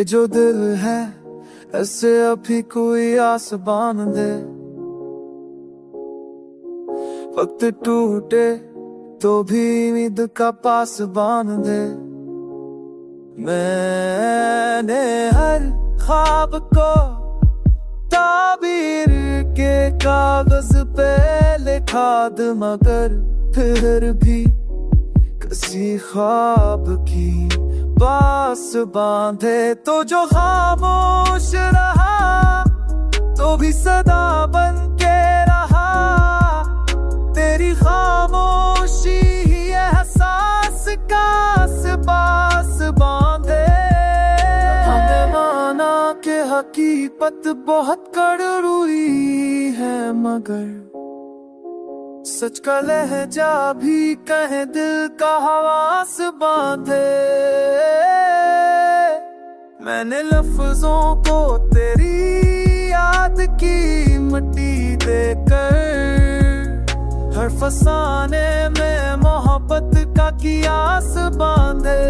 ये जो दिल है ऐसे अभी कोई आस बांध दे, वक्त टूटे तो भी उम्मीद का पास बांध दे। मैंने हर ख्वाब को ताबीर के कागज पे लिखा दे, मगर फिर भी किसी ख्वाब की पास बांधे तो जो खामोश रहा तो भी सदा बन के रहा। तेरी खामोशी ही एहसास का पास बांधे। हमें माना के हकीकत बहुत कड़वी है, मगर सच का लहजा भी कहे दिल का हवास बांधे। मैंने लफ्जों को तेरी याद की मिट्टी देकर, हर फसाने में मोहब्बत का कियास बांधे।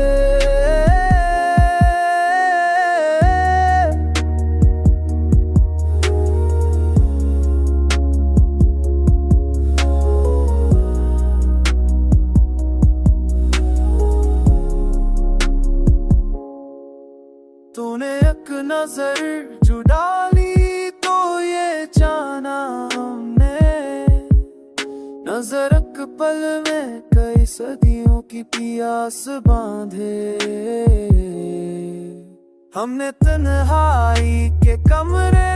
तूने एक नजर जो डाली तो ये जाना हमने, नजर एक पल में कई सदियों की प्यास बांधे। हमने तन्हाई के कमरे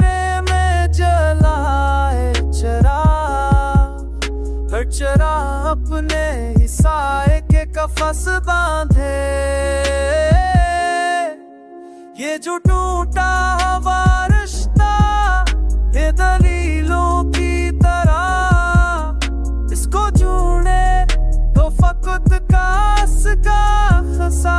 में जलाए चिराग, हर चिराग अपने ही साए के कफस बांधे। ये जो टूटा हुआ रिश्ता ये दलीलों की तरह, इसको जोड़े तो फकत का खसा